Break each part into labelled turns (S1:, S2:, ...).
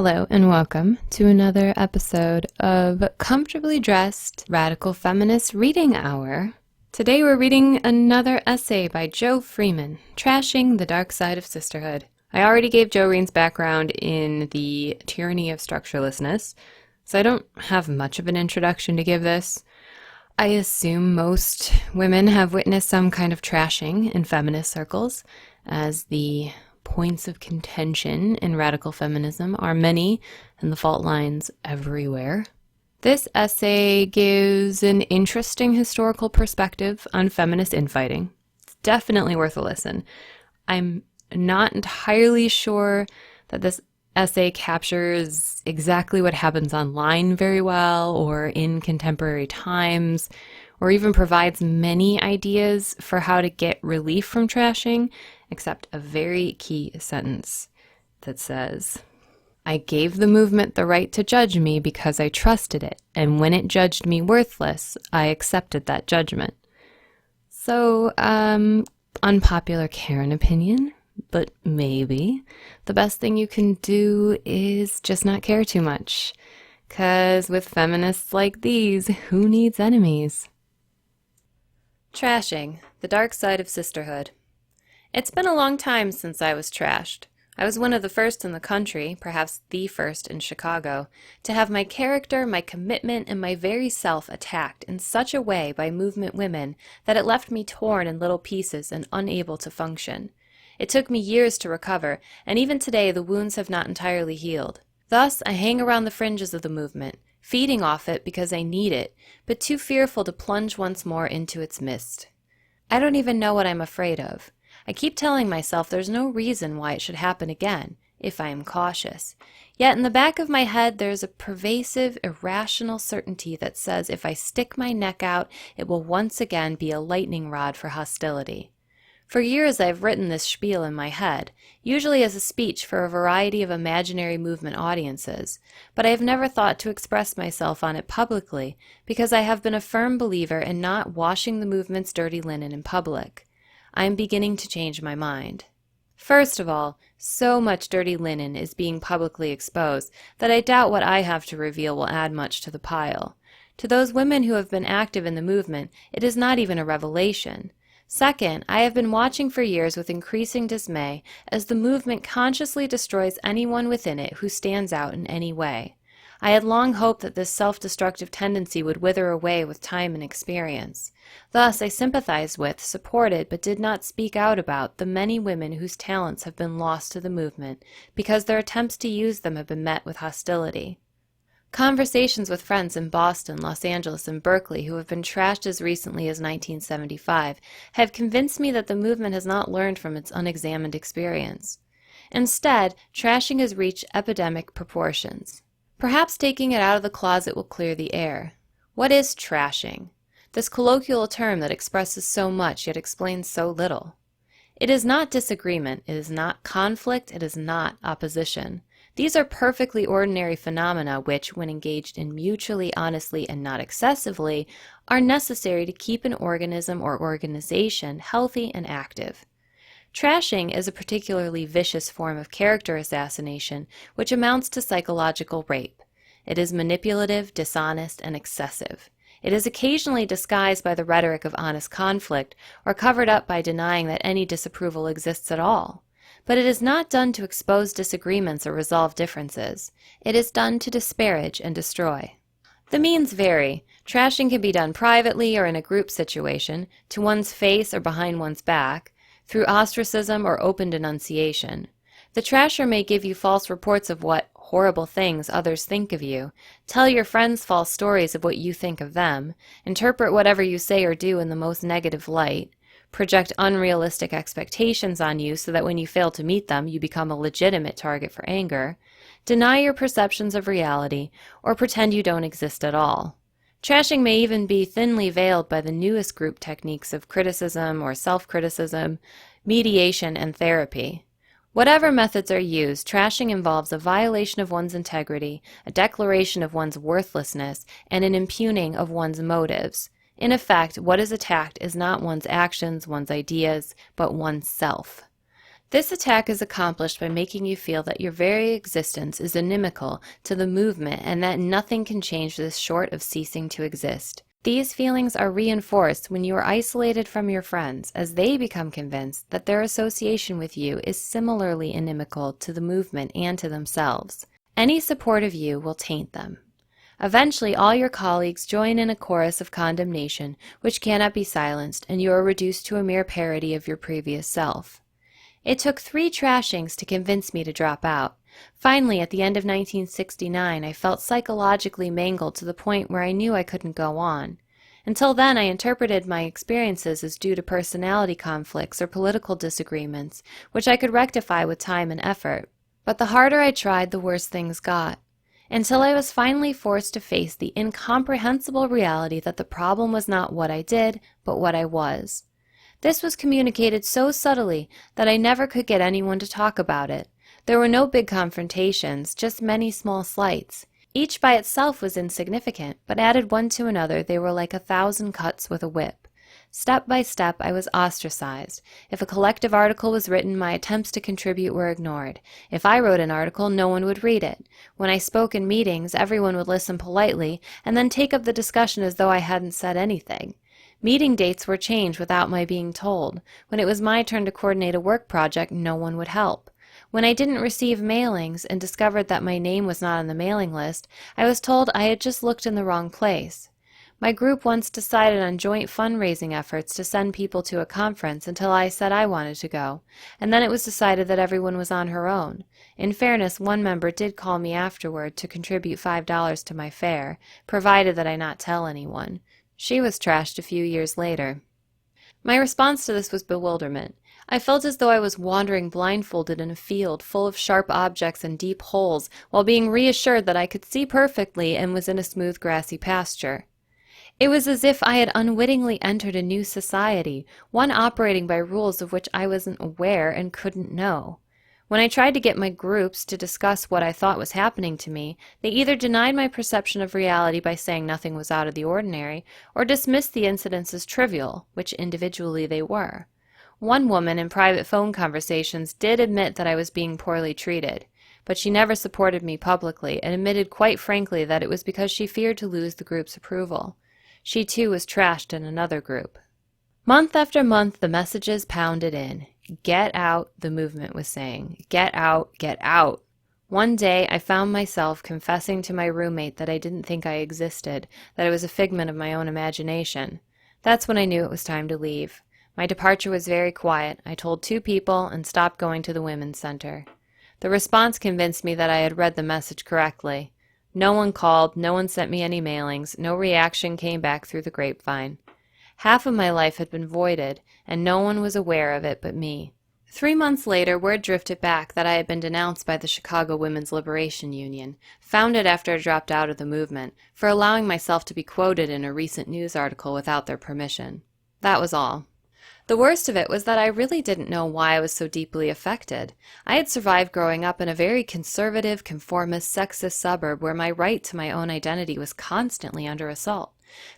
S1: Hello and welcome to another episode of Comfortably Dressed Radical Feminist Reading Hour. Today we're reading another essay by Jo Freeman, Trashing the Dark Side of Sisterhood. I already gave Jo Reen's background in The Tyranny of Structurelessness, so I don't have much of an introduction to give this. I assume most women have witnessed some kind of trashing in feminist circles, as the points of contention in radical feminism are many and the fault lines everywhere. This essay gives an interesting historical perspective on feminist infighting. It's definitely worth a listen. I'm not entirely sure that this essay captures exactly what happens online very well or in contemporary times, or even provides many ideas for how to get relief from trashing, except a very key sentence that says, "I gave the movement the right to judge me because I trusted it, and when it judged me worthless, I accepted that judgment." So, unpopular Karen opinion, but maybe the best thing you can do is just not care too much. 'Cause with feminists like these, who needs enemies? Trashing, the Dark Side of Sisterhood. It's been a long time since I was trashed. I was one of the first in the country, perhaps the first in Chicago, to have my character, my commitment, and my very self attacked in such a way by movement women that it left me torn in little pieces and unable to function. It took me years to recover, and even today the wounds have not entirely healed. Thus, I hang around the fringes of the movement, feeding off it because I need it, but too fearful to plunge once more into its mist. I don't even know what I'm afraid of. I keep telling myself there's no reason why it should happen again, if I am cautious. Yet in the back of my head there's a pervasive, irrational certainty that says if I stick my neck out, it will once again be a lightning rod for hostility. For years I've written this spiel in my head, usually as a speech for a variety of imaginary movement audiences, but I have never thought to express myself on it publicly because I have been a firm believer in not washing the movement's dirty linen in public. I am beginning to change my mind. First of all, so much dirty linen is being publicly exposed that I doubt what I have to reveal will add much to the pile. To those women who have been active in the movement, it is not even a revelation. Second, I have been watching for years with increasing dismay as the movement consciously destroys anyone within it who stands out in any way. I had long hoped that this self-destructive tendency would wither away with time and experience. Thus, I sympathized with, supported, but did not speak out about the many women whose talents have been lost to the movement because their attempts to use them have been met with hostility. Conversations with friends in Boston, Los Angeles, and Berkeley who have been trashed as recently as 1975 have convinced me that the movement has not learned from its unexamined experience. Instead, trashing has reached epidemic proportions. Perhaps taking it out of the closet will clear the air. What is trashing? This colloquial term that expresses so much yet explains so little. It is not disagreement, it is not conflict, it is not opposition. These are perfectly ordinary phenomena which, when engaged in mutually, honestly, and not excessively, are necessary to keep an organism or organization healthy and active. Trashing is a particularly vicious form of character assassination which amounts to psychological rape. It is manipulative, dishonest, and excessive. It is occasionally disguised by the rhetoric of honest conflict or covered up by denying that any disapproval exists at all. But it is not done to expose disagreements or resolve differences. It is done to disparage and destroy. The means vary. Trashing can be done privately or in a group situation, to one's face or behind one's back, through ostracism or open denunciation. The trasher may give you false reports of what horrible things others think of you, tell your friends false stories of what you think of them, interpret whatever you say or do in the most negative light, project unrealistic expectations on you so that when you fail to meet them, you become a legitimate target for anger, deny your perceptions of reality, or pretend you don't exist at all. Trashing may even be thinly veiled by the newest group techniques of criticism or self-criticism, mediation, and therapy. Whatever methods are used, trashing involves a violation of one's integrity, a declaration of one's worthlessness, and an impugning of one's motives. In effect, what is attacked is not one's actions, one's ideas, but one's self. This attack is accomplished by making you feel that your very existence is inimical to the movement and that nothing can change this short of ceasing to exist. These feelings are reinforced when you are isolated from your friends, as they become convinced that their association with you is similarly inimical to the movement and to themselves. Any support of you will taint them. Eventually, all your colleagues join in a chorus of condemnation, which cannot be silenced, and you are reduced to a mere parody of your previous self. It took 3 trashings to convince me to drop out. Finally, at the end of 1969, I felt psychologically mangled to the point where I knew I couldn't go on. Until then, I interpreted my experiences as due to personality conflicts or political disagreements, which I could rectify with time and effort. But the harder I tried, the worse things got. Until I was finally forced to face the incomprehensible reality that the problem was not what I did, but what I was. This was communicated so subtly that I never could get anyone to talk about it. There were no big confrontations, just many small slights. Each by itself was insignificant, but added one to another, they were like 1,000 cuts with a whip. Step by step, I was ostracized. If a collective article was written, my attempts to contribute were ignored. If I wrote an article, no one would read it. When I spoke in meetings, everyone would listen politely and then take up the discussion as though I hadn't said anything. Meeting dates were changed without my being told. When it was my turn to coordinate a work project, no one would help. When I didn't receive mailings and discovered that my name was not on the mailing list, I was told I had just looked in the wrong place. My group once decided on joint fundraising efforts to send people to a conference until I said I wanted to go, and then it was decided that everyone was on her own. In fairness, one member did call me afterward to contribute $5 to my fare, provided that I not tell anyone. She was trashed a few years later. My response to this was bewilderment. I felt as though I was wandering blindfolded in a field full of sharp objects and deep holes, while being reassured that I could see perfectly and was in a smooth grassy pasture. It was as if I had unwittingly entered a new society, one operating by rules of which I wasn't aware and couldn't know. When I tried to get my groups to discuss what I thought was happening to me, they either denied my perception of reality by saying nothing was out of the ordinary, or dismissed the incidents as trivial, which individually they were. One woman in private phone conversations did admit that I was being poorly treated, but she never supported me publicly and admitted quite frankly that it was because she feared to lose the group's approval. She too was trashed in another group. Month after month the messages pounded in. Get out, the movement was saying. Get out, get out. One day I found myself confessing to my roommate that I didn't think I existed, that I was a figment of my own imagination. That's when I knew it was time to leave. My departure was very quiet. I told 2 people and stopped going to the women's center. The response convinced me that I had read the message correctly. No one called, no one sent me any mailings, no reaction came back through the grapevine. Half of my life had been voided, and no one was aware of it but me. 3 months later, word drifted back that I had been denounced by the Chicago Women's Liberation Union, founded after I dropped out of the movement, for allowing myself to be quoted in a recent news article without their permission. That was all. The worst of it was that I really didn't know why I was so deeply affected. I had survived growing up in a very conservative, conformist, sexist suburb where my right to my own identity was constantly under assault.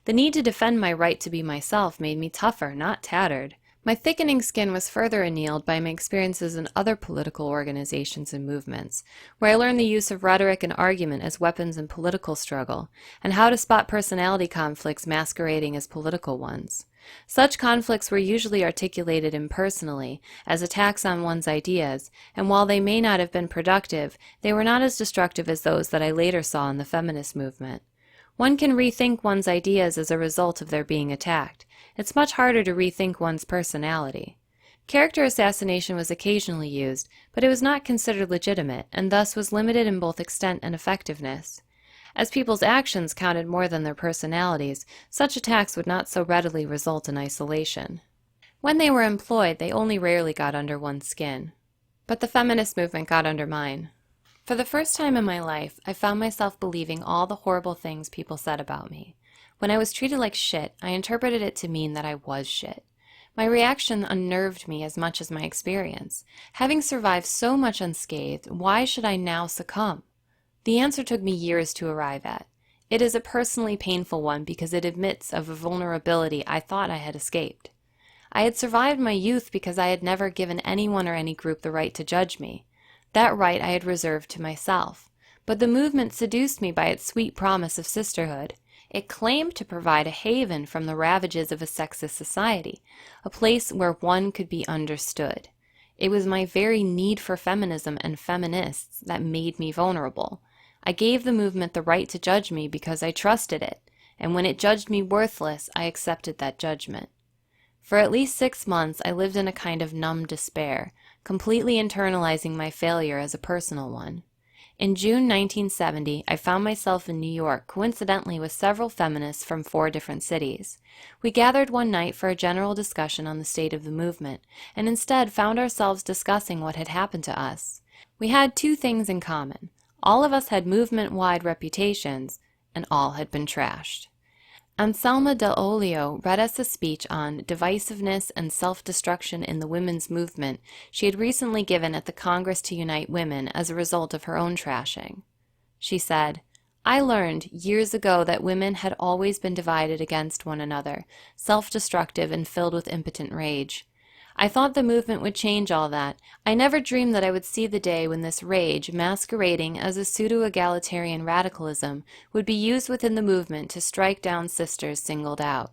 S1: The need to defend my right to be myself made me tougher, not tattered. My thickening skin was further annealed by my experiences in other political organizations and movements, where I learned the use of rhetoric and argument as weapons in political struggle, and how to spot personality conflicts masquerading as political ones. Such conflicts were usually articulated impersonally, as attacks on one's ideas, and while they may not have been productive, they were not as destructive as those that I later saw in the feminist movement. One can rethink one's ideas as a result of their being attacked. It's much harder to rethink one's personality. Character assassination was occasionally used, but it was not considered legitimate, and thus was limited in both extent and effectiveness. As people's actions counted more than their personalities, such attacks would not so readily result in isolation. When they were employed, they only rarely got under one's skin. But the feminist movement got under mine. For the first time in my life, I found myself believing all the horrible things people said about me. When I was treated like shit, I interpreted it to mean that I was shit. My reaction unnerved me as much as my experience. Having survived so much unscathed, why should I now succumb? The answer took me years to arrive at. It is a personally painful one because it admits of a vulnerability I thought I had escaped. I had survived my youth because I had never given anyone or any group the right to judge me. That right I had reserved to myself. But the movement seduced me by its sweet promise of sisterhood. It claimed to provide a haven from the ravages of a sexist society, a place where one could be understood. It was my very need for feminism and feminists that made me vulnerable. I gave the movement the right to judge me because I trusted it, and when it judged me worthless, I accepted that judgment. For at least 6 months, I lived in a kind of numb despair, completely internalizing my failure as a personal one. In June 1970, I found myself in New York, coincidentally with several feminists from 4 different cities. We gathered one night for a general discussion on the state of the movement, and instead found ourselves discussing what had happened to us. We had 2 things in common. All of us had movement-wide reputations, and all had been trashed. Anselma Del Olio read us a speech on divisiveness and self-destruction in the women's movement she had recently given at the Congress to Unite Women as a result of her own trashing. She said, "I learned years ago that women had always been divided against one another, self-destructive and filled with impotent rage. I thought the movement would change all that. I never dreamed that I would see the day when this rage, masquerading as a pseudo-egalitarian radicalism, would be used within the movement to strike down sisters singled out.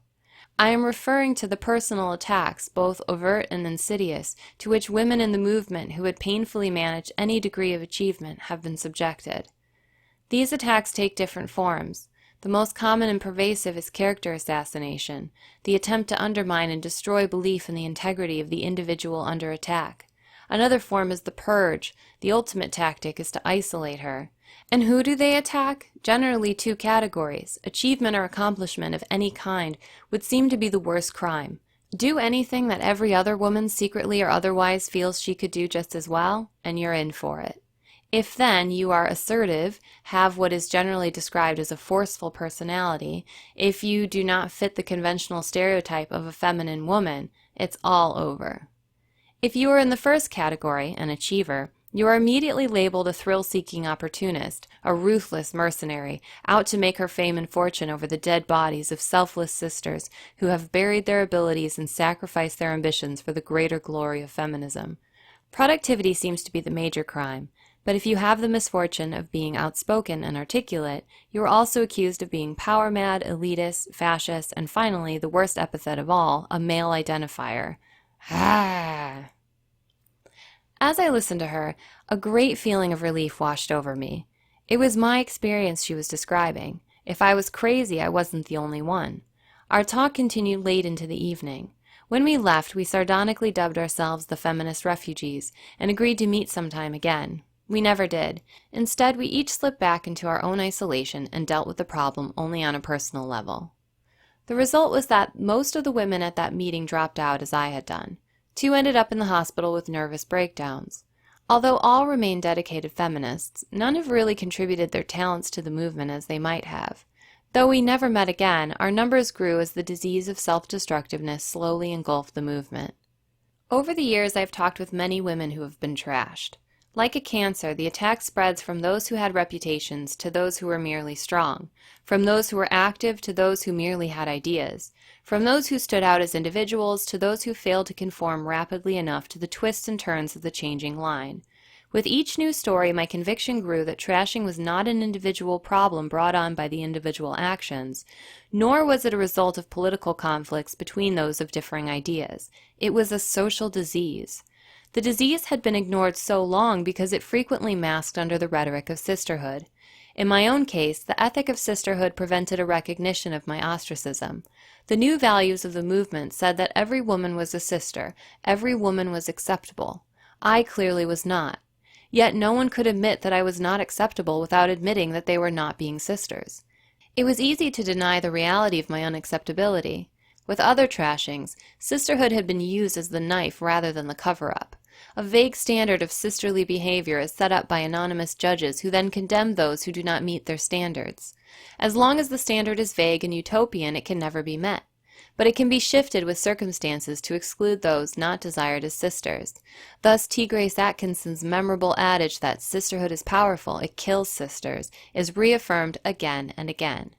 S1: I am referring to the personal attacks, both overt and insidious, to which women in the movement who had painfully managed any degree of achievement have been subjected. These attacks take different forms. The most common and pervasive is character assassination, the attempt to undermine and destroy belief in the integrity of the individual under attack. Another form is the purge. The ultimate tactic is to isolate her. And who do they attack? Generally 2 categories. Achievement or accomplishment of any kind would seem to be the worst crime. Do anything that every other woman secretly or otherwise feels she could do just as well, and you're in for it. If then you are assertive, have what is generally described as a forceful personality, if you do not fit the conventional stereotype of a feminine woman, it's all over. If you are in the first category, an achiever, you are immediately labeled a thrill-seeking opportunist, a ruthless mercenary, out to make her fame and fortune over the dead bodies of selfless sisters who have buried their abilities and sacrificed their ambitions for the greater glory of feminism. Productivity seems to be the major crime. But if you have the misfortune of being outspoken and articulate, you are also accused of being power-mad, elitist, fascist, and finally, the worst epithet of all, a male identifier. Ah! As I listened to her, a great feeling of relief washed over me. It was my experience she was describing. If I was crazy, I wasn't the only one. Our talk continued late into the evening. When we left, we sardonically dubbed ourselves the feminist refugees and agreed to meet sometime again. We never did. Instead, we each slipped back into our own isolation and dealt with the problem only on a personal level. The result was that most of the women at that meeting dropped out as I had done. 2 ended up in the hospital with nervous breakdowns. Although all remain dedicated feminists, none have really contributed their talents to the movement as they might have. Though we never met again, our numbers grew as the disease of self-destructiveness slowly engulfed the movement. Over the years, I have talked with many women who have been trashed. Like a cancer, the attack spreads from those who had reputations to those who were merely strong, from those who were active to those who merely had ideas, from those who stood out as individuals to those who failed to conform rapidly enough to the twists and turns of the changing line. With each new story, my conviction grew that trashing was not an individual problem brought on by the individual actions, nor was it a result of political conflicts between those of differing ideas. It was a social disease. The disease had been ignored so long because it frequently masked under the rhetoric of sisterhood. In my own case, the ethic of sisterhood prevented a recognition of my ostracism. The new values of the movement said that every woman was a sister, every woman was acceptable. I clearly was not. Yet no one could admit that I was not acceptable without admitting that they were not being sisters. It was easy to deny the reality of my unacceptability. With other trashings, sisterhood had been used as the knife rather than the cover-up. A vague standard of sisterly behavior is set up by anonymous judges who then condemn those who do not meet their standards. As long as the standard is vague and utopian, it can never be met. But it can be shifted with circumstances to exclude those not desired as sisters. Thus, T. Grace Atkinson's memorable adage that sisterhood is powerful, it kills sisters, is reaffirmed again and again.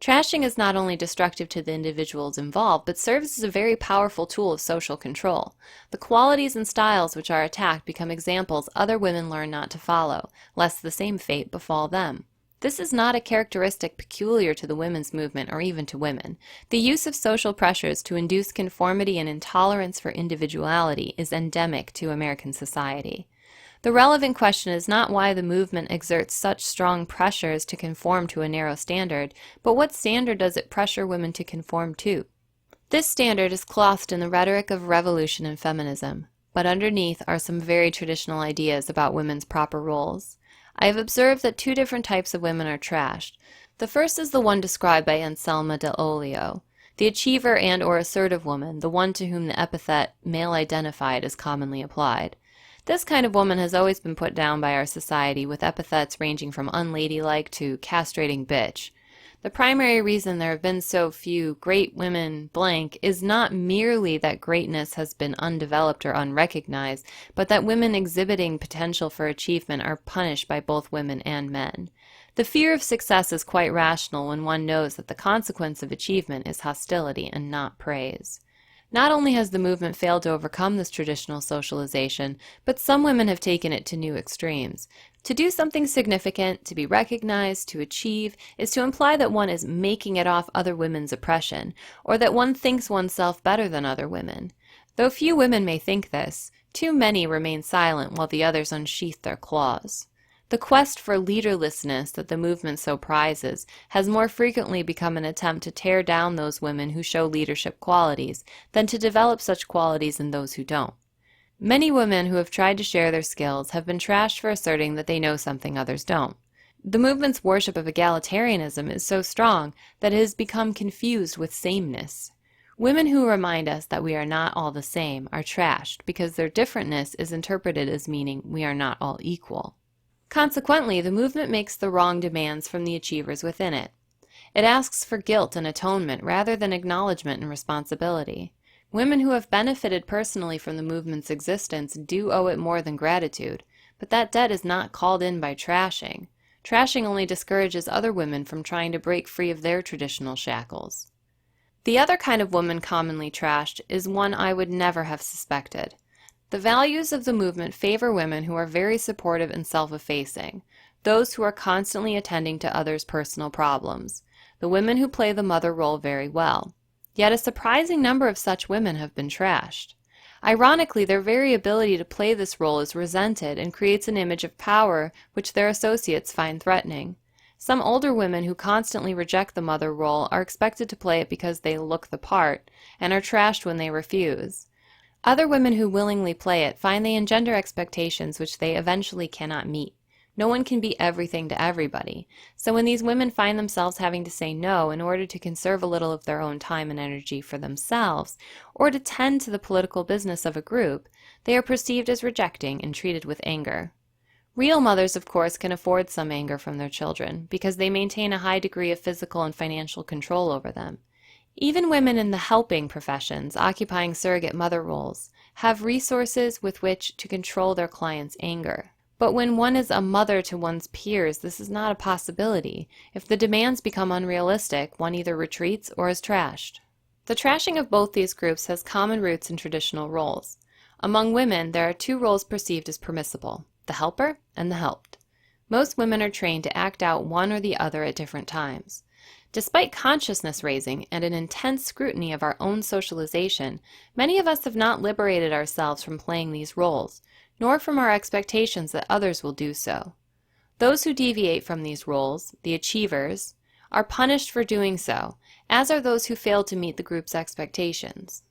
S1: Trashing is not only destructive to the individuals involved, but serves as a very powerful tool of social control. The qualities and styles which are attacked become examples other women learn not to follow, lest the same fate befall them. This is not a characteristic peculiar to the women's movement or even to women. The use of social pressures to induce conformity and intolerance for individuality is endemic to American society. The relevant question is not why the movement exerts such strong pressures to conform to a narrow standard, but what standard does it pressure women to conform to? This standard is clothed in the rhetoric of revolution and feminism, but underneath are some very traditional ideas about women's proper roles. I have observed that two different types of women are trashed. The first is the one described by Anselma de Olio, the achiever and/or assertive woman, the one to whom the epithet male-identified is commonly applied. This kind of woman has always been put down by our society with epithets ranging from unladylike to castrating bitch. The primary reason there have been so few great women blank is not merely that greatness has been undeveloped or unrecognized, but that women exhibiting potential for achievement are punished by both women and men. The fear of success is quite rational when one knows that the consequence of achievement is hostility and not praise. Not only has the movement failed to overcome this traditional socialization, but some women have taken it to new extremes. To do something significant, to be recognized, to achieve, is to imply that one is making it off other women's oppression, or that one thinks oneself better than other women. Though few women may think this, too many remain silent while the others unsheath their claws. The quest for leaderlessness that the movement so prizes has more frequently become an attempt to tear down those women who show leadership qualities than to develop such qualities in those who don't. Many women who have tried to share their skills have been trashed for asserting that they know something others don't. The movement's worship of egalitarianism is so strong that it has become confused with sameness. Women who remind us that we are not all the same are trashed because their differentness is interpreted as meaning we are not all equal. Consequently, the movement makes the wrong demands from the achievers within it. It asks for guilt and atonement rather than acknowledgement and responsibility. Women who have benefited personally from the movement's existence do owe it more than gratitude, but that debt is not called in by trashing. Trashing only discourages other women from trying to break free of their traditional shackles. The other kind of woman commonly trashed is one I would never have suspected. The values of the movement favor women who are very supportive and self-effacing, those who are constantly attending to others' personal problems, the women who play the mother role very well. Yet a surprising number of such women have been trashed. Ironically, their very ability to play this role is resented and creates an image of power which their associates find threatening. Some older women who constantly reject the mother role are expected to play it because they look the part, and are trashed when they refuse. Other women who willingly play it find they engender expectations which they eventually cannot meet. No one can be everything to everybody, so when these women find themselves having to say no in order to conserve a little of their own time and energy for themselves, or to tend to the political business of a group, they are perceived as rejecting and treated with anger. Real mothers, of course, can afford some anger from their children, because they maintain a high degree of physical and financial control over them. Even women in the helping professions, occupying surrogate mother roles, have resources with which to control their clients' anger. But when one is a mother to one's peers, this is not a possibility. If the demands become unrealistic, one either retreats or is trashed. The trashing of both these groups has common roots in traditional roles. Among women, there are two roles perceived as permissible: the helper and the helped. Most women are trained to act out one or the other at different times. Despite consciousness raising and an intense scrutiny of our own socialization, many of us have not liberated ourselves from playing these roles, nor from our expectations that others will do so. Those who deviate from these roles, the achievers, are punished for doing so, as are those who fail to meet the group's expectations.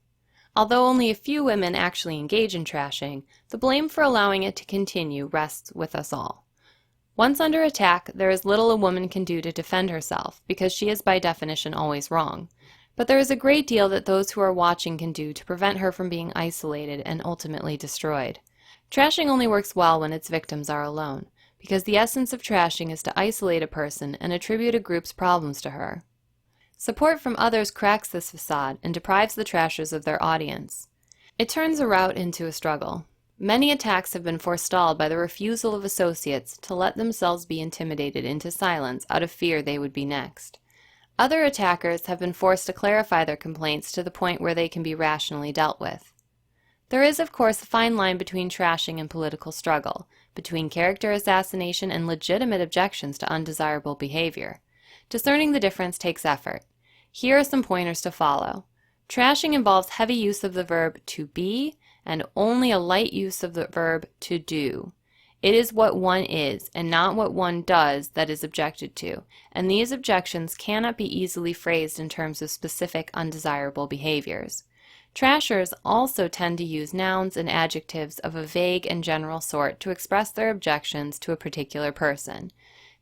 S1: Although only a few women actually engage in trashing, the blame for allowing it to continue rests with us all. Once under attack, there is little a woman can do to defend herself, because she is by definition always wrong. But there is a great deal that those who are watching can do to prevent her from being isolated and ultimately destroyed. Trashing only works well when its victims are alone, because the essence of trashing is to isolate a person and attribute a group's problems to her. Support from others cracks this facade and deprives the trashers of their audience. It turns a rout into a struggle. Many attacks have been forestalled by the refusal of associates to let themselves be intimidated into silence out of fear they would be next. Other attackers have been forced to clarify their complaints to the point where they can be rationally dealt with. There is, of course, a fine line between trashing and political struggle, between character assassination and legitimate objections to undesirable behavior. Discerning the difference takes effort. Here are some pointers to follow. Trashing involves heavy use of the verb to be and only a light use of the verb to do. It is what one is and not what one does that is objected to, and these objections cannot be easily phrased in terms of specific undesirable behaviors. Trashers also tend to use nouns and adjectives of a vague and general sort to express their objections to a particular person.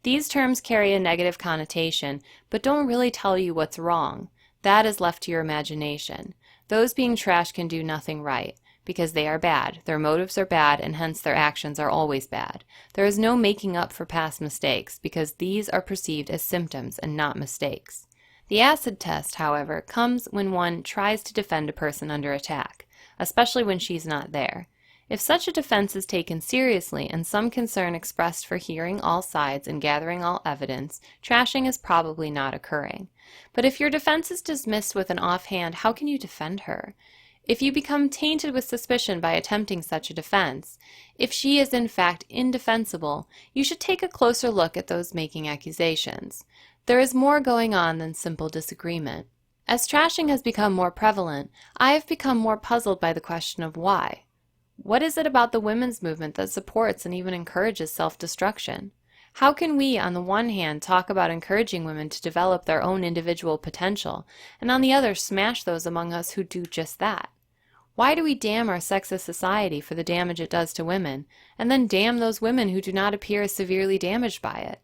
S1: These terms carry a negative connotation, but don't really tell you what's wrong. That is left to your imagination. Those being trashed can do nothing right, because they are bad, their motives are bad, and hence their actions are always bad. There is no making up for past mistakes, because these are perceived as symptoms and not mistakes. The acid test, however, comes when one tries to defend a person under attack, especially when she's not there. If such a defense is taken seriously and some concern expressed for hearing all sides and gathering all evidence, trashing is probably not occurring. But if your defense is dismissed with an offhand, how can you defend her? If you become tainted with suspicion by attempting such a defense, if she is in fact indefensible, you should take a closer look at those making accusations. There is more going on than simple disagreement. As trashing has become more prevalent, I have become more puzzled by the question of why. What is it about the women's movement that supports and even encourages self-destruction? How can we, on the one hand, talk about encouraging women to develop their own individual potential, and on the other smash those among us who do just that? Why do we damn our sexist society for the damage it does to women, and then damn those women who do not appear as severely damaged by it?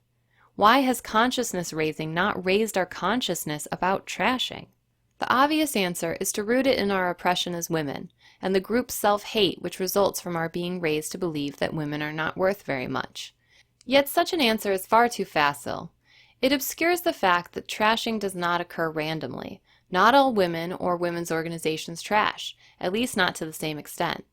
S1: Why has consciousness raising not raised our consciousness about trashing? The obvious answer is to root it in our oppression as women, and the group self-hate which results from our being raised to believe that women are not worth very much. Yet such an answer is far too facile. It obscures the fact that trashing does not occur randomly. Not all women or women's organizations trash, at least not to the same extent.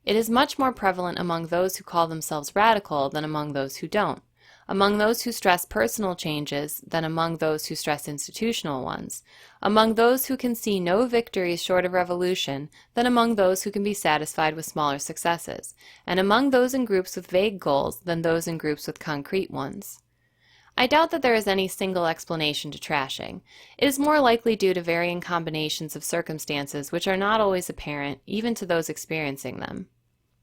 S1: It is much more prevalent among those who call themselves radical than among those who don't, among those who stress personal changes than among those who stress institutional ones, among those who can see no victories short of revolution than among those who can be satisfied with smaller successes, and among those in groups with vague goals than those in groups with concrete ones. I doubt that there is any single explanation to trashing. It is more likely due to varying combinations of circumstances which are not always apparent, even to those experiencing them.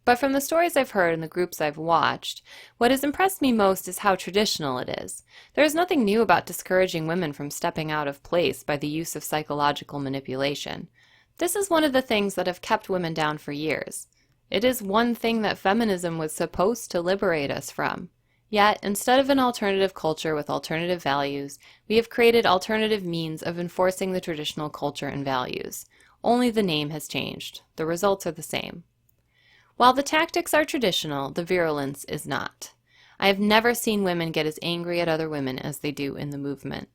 S1: But from the stories I've heard and the groups I've watched, what has impressed me most is how traditional it is. There is nothing new about discouraging women from stepping out of place by the use of psychological manipulation. This is one of the things that have kept women down for years. It is one thing that feminism was supposed to liberate us from. Yet, instead of an alternative culture with alternative values, we have created alternative means of enforcing the traditional culture and values. Only the name has changed. The results are the same. While the tactics are traditional, the virulence is not. I have never seen women get as angry at other women as they do in the movement.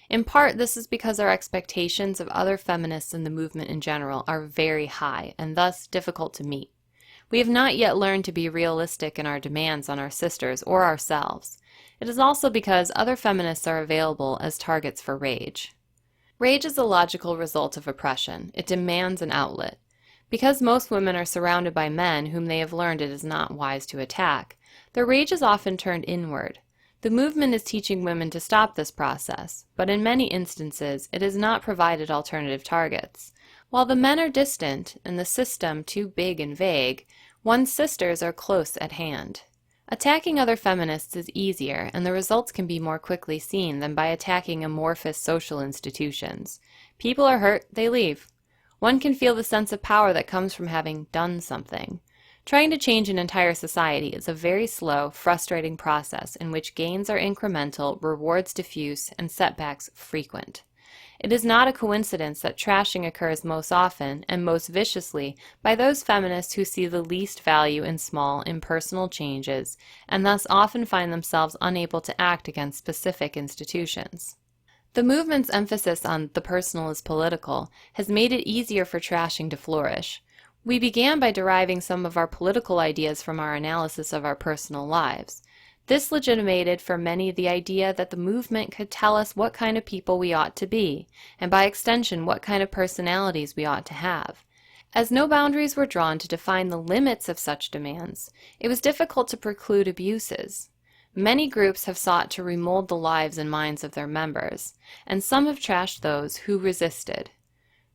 S1: In part, this is because our expectations of other feminists and the movement in general are very high and thus difficult to meet. We have not yet learned to be realistic in our demands on our sisters or ourselves. It is also because other feminists are available as targets for rage. Rage is a logical result of oppression. It demands an outlet. Because most women are surrounded by men whom they have learned it is not wise to attack, their rage is often turned inward. The movement is teaching women to stop this process, but in many instances it has not provided alternative targets. While the men are distant and the system too big and vague, one's sisters are close at hand. Attacking other feminists is easier, and the results can be more quickly seen than by attacking amorphous social institutions. People are hurt, they leave. One can feel the sense of power that comes from having done something. Trying to change an entire society is a very slow, frustrating process in which gains are incremental, rewards diffuse, and setbacks frequent. It is not a coincidence that trashing occurs most often and most viciously by those feminists who see the least value in small, impersonal changes, and thus often find themselves unable to act against specific institutions. The movement's emphasis on the personal is political has made it easier for trashing to flourish. We began by deriving some of our political ideas from our analysis of our personal lives. This legitimated for many the idea that the movement could tell us what kind of people we ought to be, and by extension what kind of personalities we ought to have. As no boundaries were drawn to define the limits of such demands, it was difficult to preclude abuses. Many groups have sought to remold the lives and minds of their members, and some have trashed those who resisted.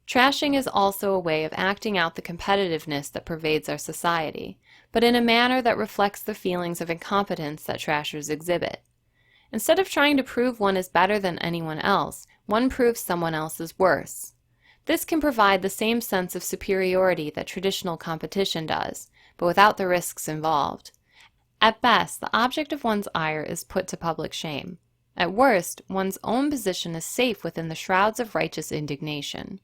S1: Trashing is also a way of acting out the competitiveness that pervades our society, but in a manner that reflects the feelings of incompetence that trashers exhibit. Instead of trying to prove one is better than anyone else, one proves someone else is worse. This can provide the same sense of superiority that traditional competition does, but without the risks involved. At best, the object of one's ire is put to public shame. At worst, one's own position is safe within the shrouds of righteous indignation.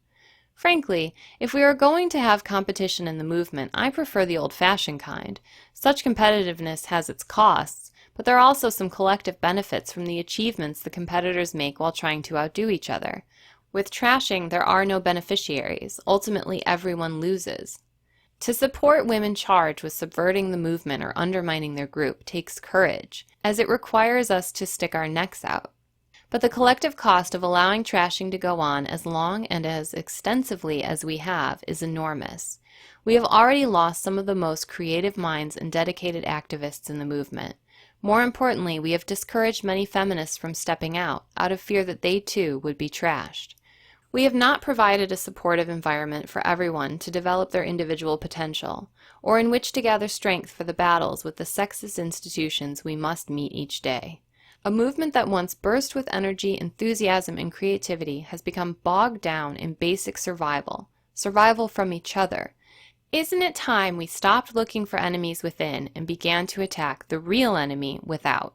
S1: Frankly, if we are going to have competition in the movement, I prefer the old-fashioned kind. Such competitiveness has its costs, but there are also some collective benefits from the achievements the competitors make while trying to outdo each other. With trashing, there are no beneficiaries. Ultimately, everyone loses. To support women charged with subverting the movement or undermining their group takes courage, as it requires us to stick our necks out. But the collective cost of allowing trashing to go on as long and as extensively as we have is enormous. We have already lost some of the most creative minds and dedicated activists in the movement. More importantly, we have discouraged many feminists from stepping out of fear that they too would be trashed. We have not provided a supportive environment for everyone to develop their individual potential, or in which to gather strength for the battles with the sexist institutions we must meet each day. A movement that once burst with energy, enthusiasm, and creativity has become bogged down in basic survival from each other. Isn't it time we stopped looking for enemies within and began to attack the real enemy without?